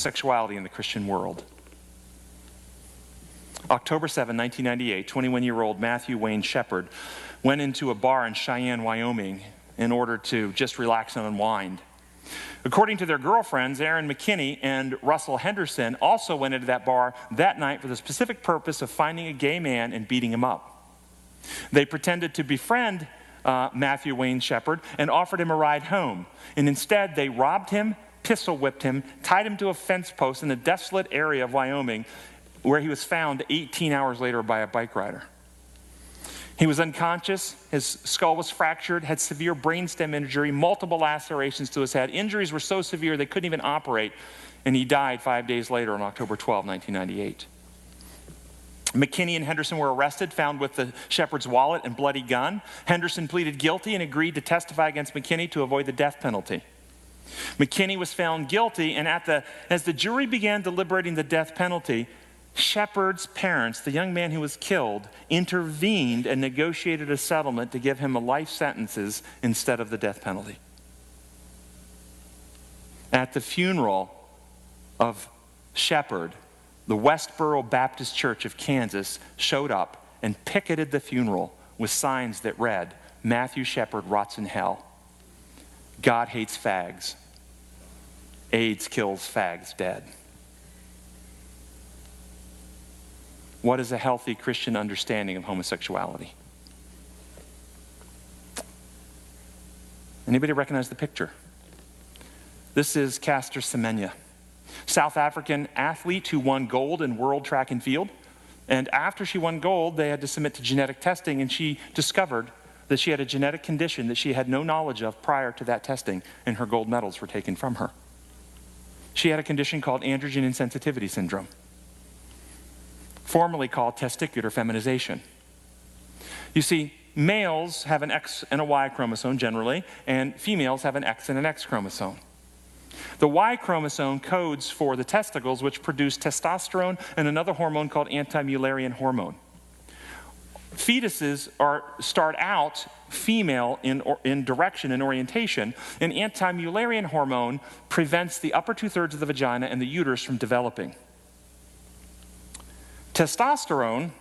homosexuality in the Christian world. October 7, 1998, 21-year-old Matthew Wayne Shepard went into a bar in Cheyenne, Wyoming in order to just relax and unwind. According to their girlfriends, Erin McKinney and Russell Henderson also went into that bar that night for the specific purpose of finding a gay man and beating him up. They pretended to befriend Matthew Wayne Shepard and offered him a ride home. And instead, they robbed him, pistol whipped him, tied him to a fence post in a desolate area of Wyoming where he was found 18 hours later by a bike rider. He was unconscious, his skull was fractured, had severe brainstem injury, multiple lacerations to his head. Injuries were so severe they couldn't even operate, and he died 5 days later on October 12, 1998. McKinney and Henderson were arrested, found with the Shepard's wallet and bloody gun. Henderson pleaded guilty and agreed to testify against McKinney to avoid the death penalty. McKinney was found guilty, and as the jury began deliberating the death penalty, Shepard's parents, the young man who was killed, intervened and negotiated a settlement to give him a life sentences instead of the death penalty. At the funeral of Shepard, the Westboro Baptist Church of Kansas showed up and picketed the funeral with signs that read, "Matthew Shepard rots in hell. God hates fags. AIDS kills fags dead." What is a healthy Christian understanding of homosexuality? Anybody recognize the picture? This is Caster Semenya, South African athlete who won gold in world track and field. And after she won gold, they had to submit to genetic testing, and she discovered that she had a genetic condition that she had no knowledge of prior to that testing, and her gold medals were taken from her. She had a condition called androgen insensitivity syndrome, formerly called testicular feminization. You see, males have an X and a Y chromosome generally, and females have an X and an X chromosome. The Y chromosome codes for the testicles, which produce testosterone and another hormone called anti-Mullerian hormone. Fetuses start out female in direction and orientation, and anti-Mullerian hormone prevents the upper two-thirds of the vagina and the uterus from developing. Testosterone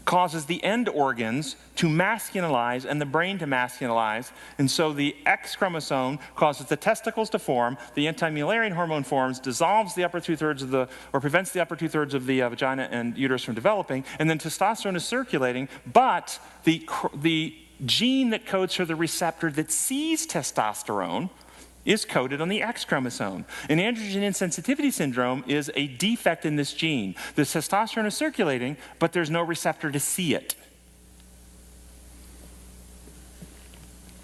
causes the end organs to masculinize and the brain to masculinize, and so the X chromosome causes the testicles to form, the anti-Mullerian hormone forms, dissolves the upper two-thirds or prevents the upper two-thirds of the vagina and uterus from developing, and then testosterone is circulating, but the gene that codes for the receptor that sees testosterone is coded on the X chromosome. And androgen insensitivity syndrome is a defect in this gene. The testosterone is circulating, but there's no receptor to see it.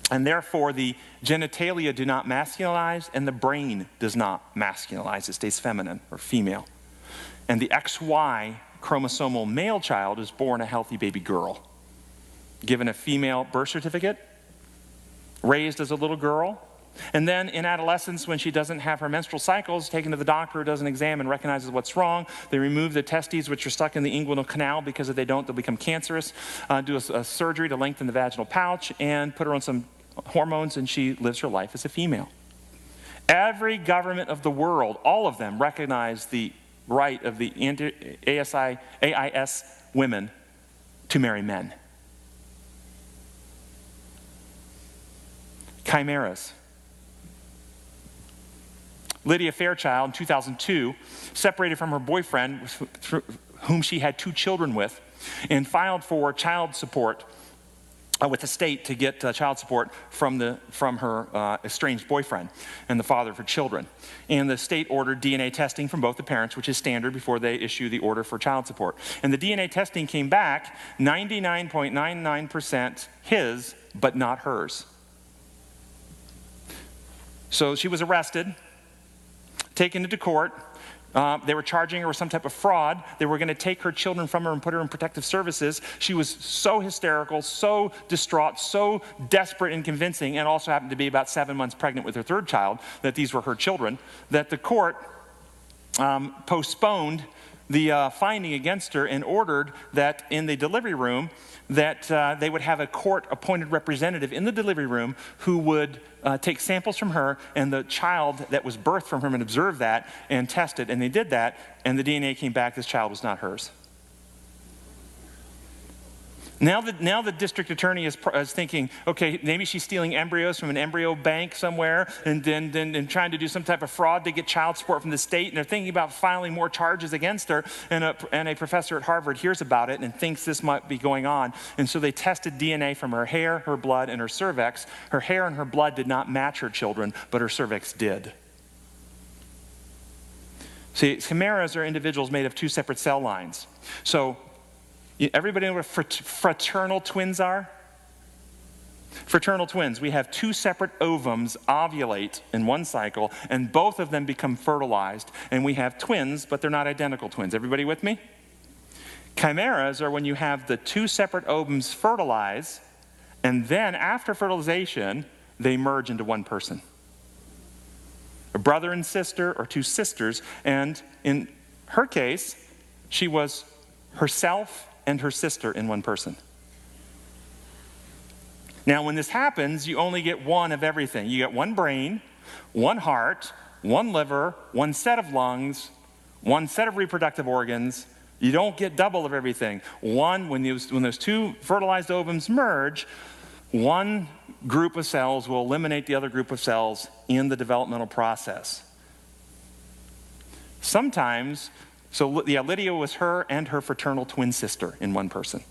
And therefore, the genitalia do not masculinize, and the brain does not masculinize. It stays feminine or female. And the XY chromosomal male child is born a healthy baby girl, given a female birth certificate, raised as a little girl. And then in adolescence, when she doesn't have her menstrual cycles, taken to the doctor who does an exam and recognizes what's wrong. They remove the testes, which are stuck in the inguinal canal, because if they don't, they'll become cancerous. Do a surgery to lengthen the vaginal pouch and put her on some hormones, and she lives her life as a female. Every government of the world, all of them, recognize the right of the AIS women to marry men. Chimeras. Lydia Fairchild, in 2002, separated from her boyfriend, whom she had 2 children with, and filed for child support with the state to get child support from her estranged boyfriend and the father of her children. And the state ordered DNA testing from both the parents, which is standard before they issue the order for child support. And the DNA testing came back 99.99% his, but not hers. So she was arrested, taken into court. They were charging her with some type of fraud. They were going to take her children from her and put her in protective services. She was so hysterical, so distraught, so desperate and convincing, and also happened to be about 7 months pregnant with her 3rd child, that these were her children, that the court postponed the finding against her and ordered that in the delivery room that they would have a court-appointed representative in the delivery room who would take samples from her and the child that was birthed from her and observe that and test it. And they did that, and the DNA came back. This child was not hers. Now the district attorney is thinking, okay, maybe she's stealing embryos from an embryo bank somewhere and trying to do some type of fraud to get child support from the state. And they're thinking about filing more charges against her. And a professor at Harvard hears about it and thinks this might be going on. And so they tested DNA from her hair, her blood, and her cervix. Her hair and her blood did not match her children, but her cervix did. See, chimeras are individuals made of two separate cell lines. So everybody know what fraternal twins are? Fraternal twins. We have two separate ovums ovulate in one cycle, and both of them become fertilized. And we have twins, but they're not identical twins. Everybody with me? Chimeras are when you have the two separate ovums fertilize, and then after fertilization, they merge into one person. A brother and sister, or two sisters. And in her case, she was herself and her sister in one person. Now, when this happens, you only get one of everything. You get one brain, one heart, one liver, one set of lungs, one set of reproductive organs. You don't get double of everything. When those two fertilized ovums merge, one group of cells will eliminate the other group of cells in the developmental process. Sometimes, Lydia was her and her fraternal twin sister in one person.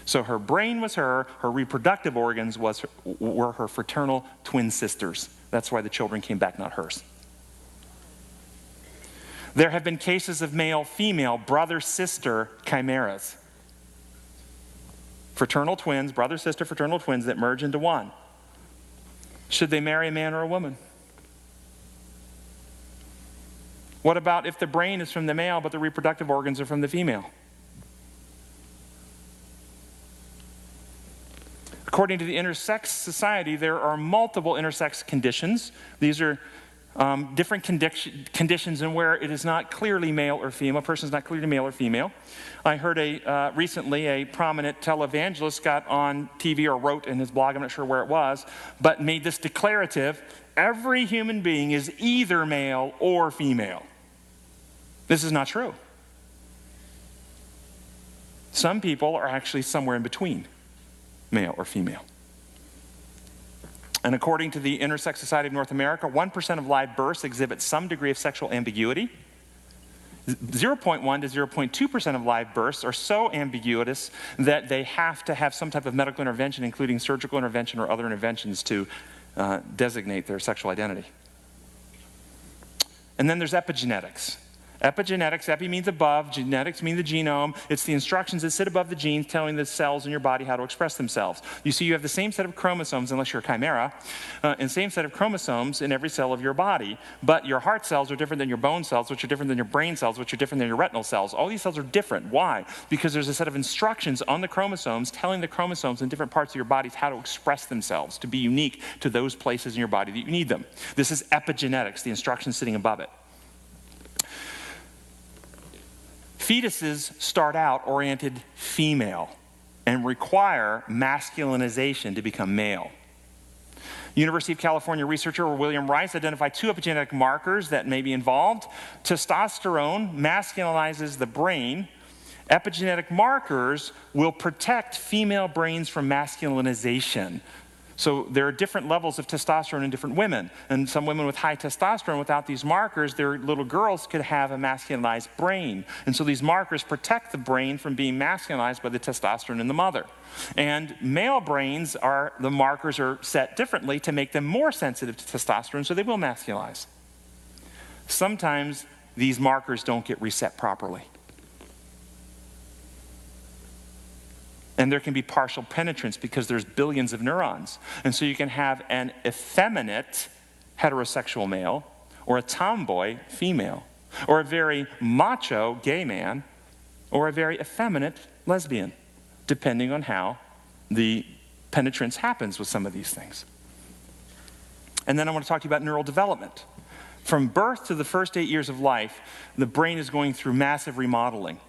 So her brain was her reproductive organs were her fraternal twin sisters. That's why the children came back not hers. There have been cases of male-female, brother-sister chimeras. Fraternal twins, brother-sister fraternal twins that merge into one. Should they marry a man or a woman? What about if the brain is from the male but the reproductive organs are from the female? According to the Intersex Society, there are multiple intersex conditions. These are different conditions in where it is not clearly male or female. A person is not clearly male or female. I heard recently a prominent televangelist got on TV or wrote in his blog, I'm not sure where it was, but made this declarative: every human being is either male or female. This is not true. Some people are actually somewhere in between, male or female. And according to the Intersex Society of North America, 1% of live births exhibit some degree of sexual ambiguity. 0.1 to 0.2% of live births are so ambiguous that they have to have some type of medical intervention, including surgical intervention or other interventions to designate their sexual identity. And then there's epigenetics. Epigenetics, epi means above, genetics mean the genome. It's the instructions that sit above the genes telling the cells in your body how to express themselves. You see, you have the same set of chromosomes, unless you're a chimera, and same set of chromosomes in every cell of your body, but your heart cells are different than your bone cells, which are different than your brain cells, which are different than your retinal cells. All these cells are different. Why? Because there's a set of instructions on the chromosomes telling the chromosomes in different parts of your bodies how to express themselves, to be unique to those places in your body that you need them. This is epigenetics, the instructions sitting above it. Fetuses start out oriented female and require masculinization to become male. University of California researcher William Rice identified two epigenetic markers that may be involved. Testosterone masculinizes the brain. Epigenetic markers will protect female brains from masculinization. So there are different levels of testosterone in different women. And some women with high testosterone without these markers, their little girls could have a masculinized brain. And so these markers protect the brain from being masculinized by the testosterone in the mother. And male brains the markers are set differently to make them more sensitive to testosterone, so they will masculinize. Sometimes these markers don't get reset properly. And there can be partial penetrance because there's billions of neurons. And so you can have an effeminate heterosexual male, or a tomboy female, or a very macho gay man, or a very effeminate lesbian, depending on how the penetrance happens with some of these things. And then I want to talk to you about neural development. From birth to the first 8 years of life, the brain is going through massive remodeling.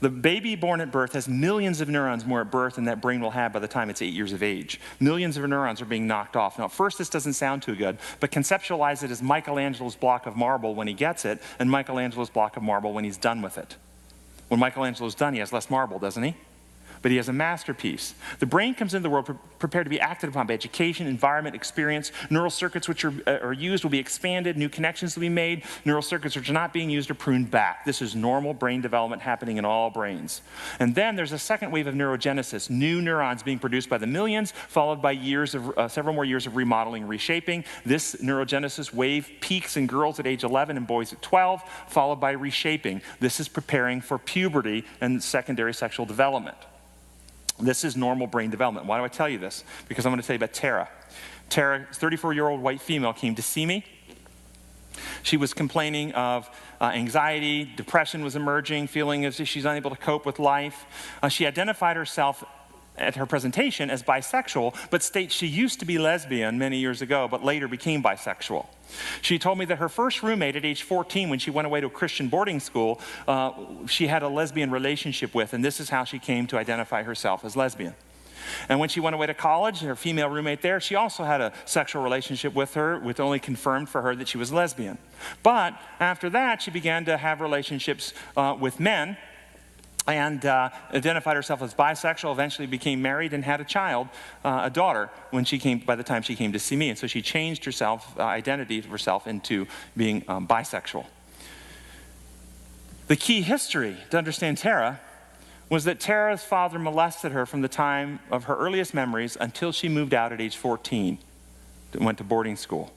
The baby born at birth has millions of neurons more at birth than that brain will have by the time it's 8 years of age. Millions of neurons are being knocked off. Now, at first, this doesn't sound too good, but conceptualize it as Michelangelo's block of marble when he gets it, and Michelangelo's block of marble when he's done with it. When Michelangelo's done, he has less marble, doesn't he? But he has a masterpiece. The brain comes into the world prepared to be acted upon by education, environment, experience. Neural circuits which are used will be expanded. New connections will be made. Neural circuits which are not being used are pruned back. This is normal brain development happening in all brains. And then there's a second wave of neurogenesis, new neurons being produced by the millions, followed by several more years of remodeling and reshaping. This neurogenesis wave peaks in girls at age 11 and boys at 12, followed by reshaping. This is preparing for puberty and secondary sexual development. This is normal brain development. Why do I tell you this? Because I'm going to tell you about Tara. Tara, 34-year-old white female, came to see me. She was complaining of anxiety, depression was emerging, feeling as if she's unable to cope with life. She identified herself at her presentation as bisexual, but states she used to be lesbian many years ago, but later became bisexual. She told me that her first roommate at age 14, when she went away to a Christian boarding school, she had a lesbian relationship with, and this is how she came to identify herself as lesbian. And when she went away to college, her female roommate there, she also had a sexual relationship with her, which only confirmed for her that she was lesbian. But after that, she began to have relationships with men, and identified herself as bisexual, eventually became married and had a child, a daughter, by the time she came to see me. And so she changed herself, identity of herself into being bisexual. The key history to understand Tara was that Tara's father molested her from the time of her earliest memories until she moved out at age 14 and went to boarding school.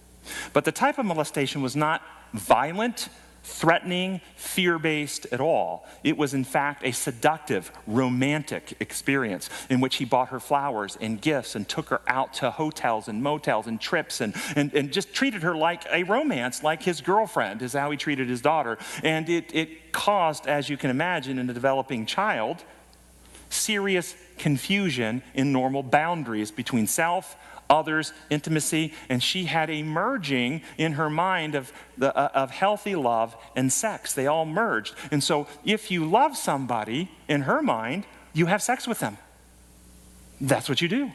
But the type of molestation was not violent, threatening, fear-based at all. It was in fact a seductive, romantic experience in which he bought her flowers and gifts and took her out to hotels and motels and trips and just treated her like a romance, like his girlfriend is how he treated his daughter. And it caused, as you can imagine, in a developing child, serious confusion in normal boundaries between self, others, intimacy, and she had a merging in her mind of healthy love and sex. They all merged. And so if you love somebody, in her mind, you have sex with them. That's what you do.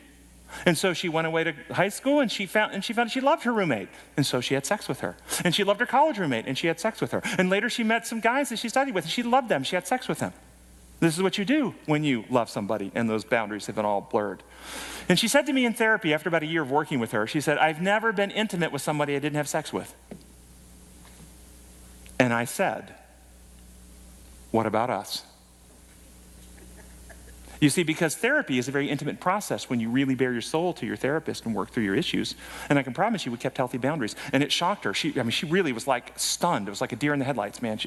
And so she went away to high school and she found she loved her roommate. And so she had sex with her. And she loved her college roommate and she had sex with her. And later she met some guys that she studied with and she loved them. She had sex with them. This is what you do when you love somebody and those boundaries have been all blurred. And she said to me in therapy after about a year of working with her, she said, I've never been intimate with somebody I didn't have sex with. And I said, what about us? You see, because therapy is a very intimate process when you really bare your soul to your therapist and work through your issues. And I can promise you we kept healthy boundaries. And it shocked her. She really was like stunned. It was like a deer in the headlights, man.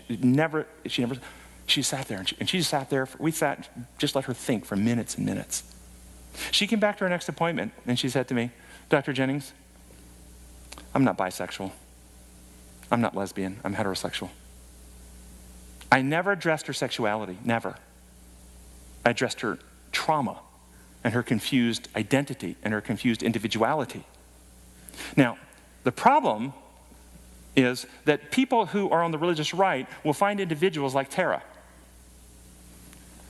She sat there, and she just sat there. We sat, just let her think for minutes and minutes. She came back to her next appointment, and she said to me, Dr. Jennings, I'm not bisexual. I'm not lesbian. I'm heterosexual. I never addressed her sexuality, never. I addressed her trauma and her confused identity and her confused individuality. Now, the problem is that people who are on the religious right will find individuals like Tara,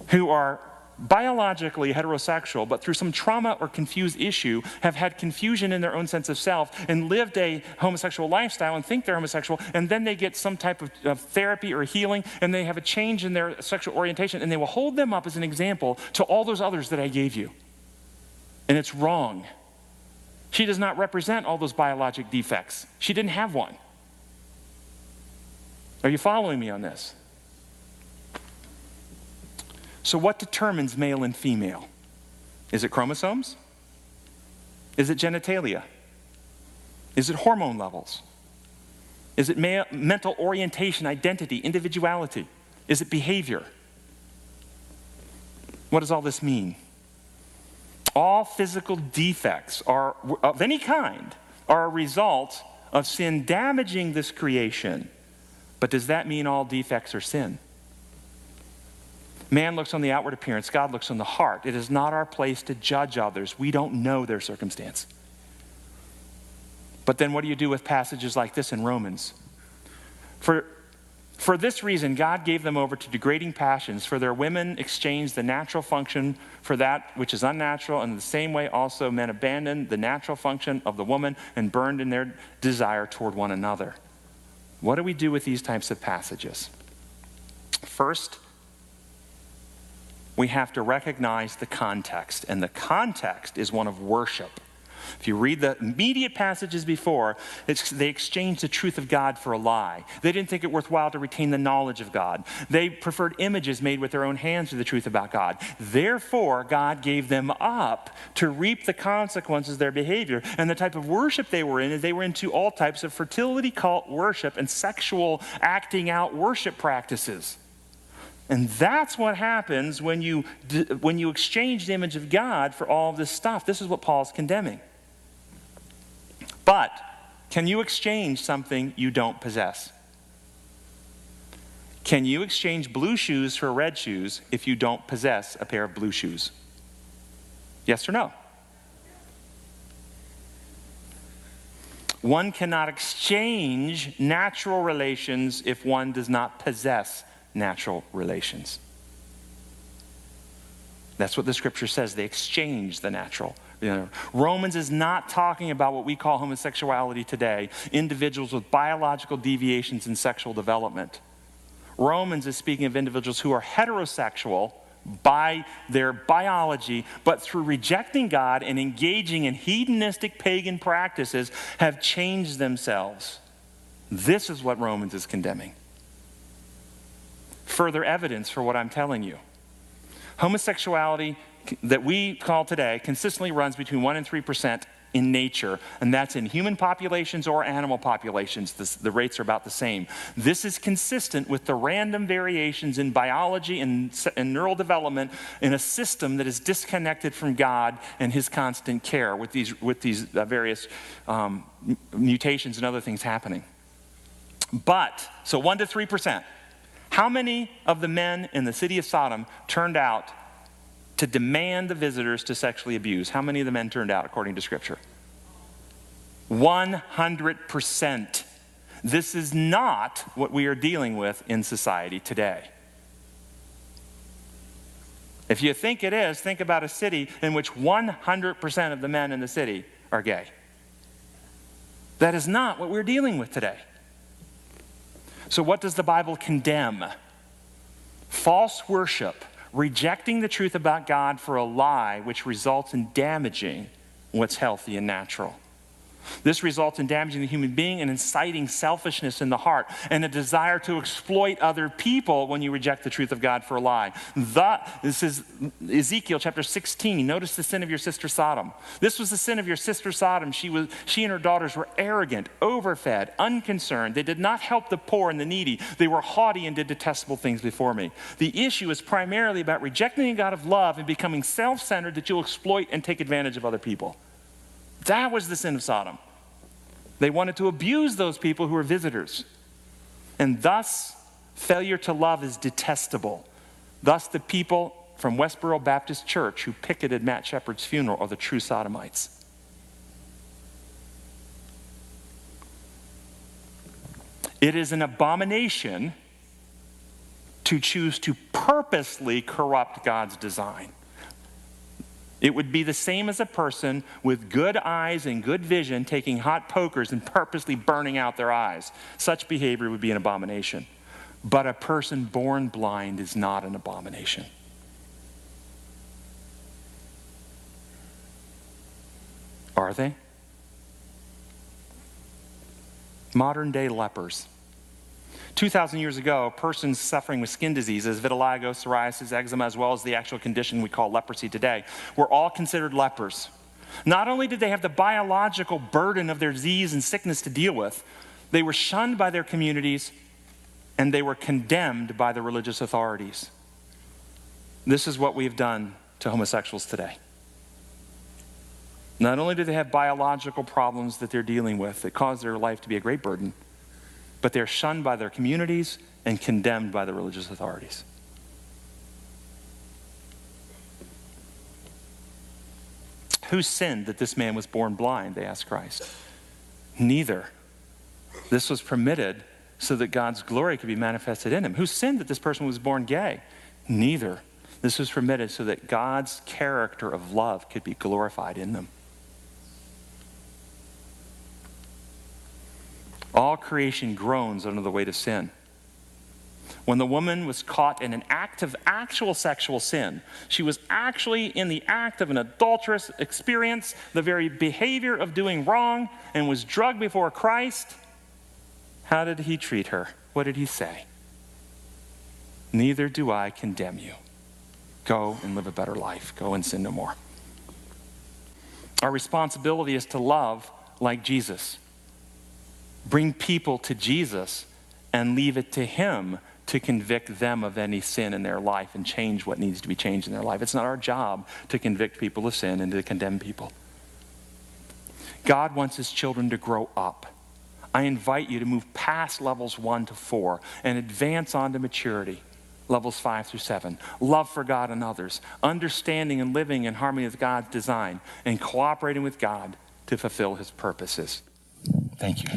who are biologically heterosexual, but through some trauma or confused issue have had confusion in their own sense of self and lived a homosexual lifestyle and think they're homosexual, and then they get some type of therapy or healing and they have a change in their sexual orientation, and they will hold them up as an example to all those others that I gave you. And it's wrong. She does not represent all those biologic defects. She didn't have one. Are you following me on this? So what determines male and female? Is it chromosomes? Is it genitalia? Is it hormone levels? Is it mental orientation, identity, individuality? Is it behavior? What does all this mean? All physical defects of any kind are a result of sin damaging this creation. But does that mean all defects are sin? Man looks on the outward appearance. God looks on the heart. It is not our place to judge others. We don't know their circumstance. But then what do you do with passages like this in Romans? For this reason, God gave them over to degrading passions, for their women exchanged the natural function for that which is unnatural, and in the same way also men abandoned the natural function of the woman and burned in their desire toward one another. What do we do with these types of passages? First, we have to recognize the context, and the context is one of worship. If you read the immediate passages before, they exchanged the truth of God for a lie. They didn't think it worthwhile to retain the knowledge of God. They preferred images made with their own hands to the truth about God. Therefore, God gave them up to reap the consequences of their behavior. And the type of worship they were in is they were into all types of fertility cult worship and sexual acting out worship practices. And that's what happens when you exchange the image of God for all of this stuff. This is what Paul's condemning. But can you exchange something you don't possess? Can you exchange blue shoes for red shoes if you don't possess a pair of blue shoes? Yes or no? One cannot exchange natural relations if one does not possess natural relations. That's what the scripture says. They exchange the natural. Romans is not talking about what we call homosexuality today, individuals with biological deviations in sexual development. Romans is speaking of individuals who are heterosexual by their biology, but through rejecting God and engaging in hedonistic pagan practices have changed themselves. This is what Romans is condemning. Further evidence for what I'm telling you. Homosexuality that we call today consistently runs between 1% and 3% in nature, and that's in human populations or animal populations. The rates are about the same. This is consistent with the random variations in biology and neural development in a system that is disconnected from God and his constant care with these various mutations and other things happening. But, so 1% to 3%. How many of the men in the city of Sodom turned out to demand the visitors to sexually abuse? How many of the men turned out according to Scripture? 100%. This is not what we are dealing with in society today. If you think it is, think about a city in which 100% of the men in the city are gay. That is not what we're dealing with today. So what does the Bible condemn? False worship, rejecting the truth about God for a lie, which results in damaging what's healthy and natural. This results in damaging the human being and inciting selfishness in the heart and a desire to exploit other people when you reject the truth of God for a lie. This is Ezekiel chapter 16. Notice the sin of your sister Sodom. This was the sin of your sister Sodom. She and her daughters were arrogant, overfed, unconcerned. They did not help the poor and the needy. They were haughty and did detestable things before me. The issue is primarily about rejecting a God of love and becoming self-centered that you'll exploit and take advantage of other people. That was the sin of Sodom. They wanted to abuse those people who were visitors. And thus, failure to love is detestable. Thus, the people from Westboro Baptist Church who picketed Matt Shepard's funeral are the true Sodomites. It is an abomination to choose to purposely corrupt God's design. It would be the same as a person with good eyes and good vision taking hot pokers and purposely burning out their eyes. Such behavior would be an abomination. But a person born blind is not an abomination. Are they? Modern day lepers. 2,000 years ago, persons suffering with skin diseases, vitiligo, psoriasis, eczema, as well as the actual condition we call leprosy today, were all considered lepers. Not only did they have the biological burden of their disease and sickness to deal with, they were shunned by their communities and they were condemned by the religious authorities. This is what we have done to homosexuals today. Not only do they have biological problems that they're dealing with that cause their life to be a great burden, but they're shunned by their communities and condemned by the religious authorities. Who sinned that this man was born blind? They asked Christ. Neither. This was permitted so that God's glory could be manifested in him. Who sinned that this person was born gay? Neither. This was permitted so that God's character of love could be glorified in them. All creation groans under the weight of sin. When the woman was caught in an act of actual sexual sin, she was actually in the act of an adulterous experience, the very behavior of doing wrong, and was drugged before Christ. How did he treat her? What did he say? Neither do I condemn you. Go and live a better life. Go and sin no more. Our responsibility is to love like Jesus. Bring people to Jesus and leave it to him to convict them of any sin in their life and change what needs to be changed in their life. It's not our job to convict people of sin and to condemn people. God wants his children to grow up. I invite you to move past levels 1 to 4 and advance on to maturity, levels 5 through 7. Love for God and others, understanding and living in harmony with God's design, and cooperating with God to fulfill his purposes. Thank you.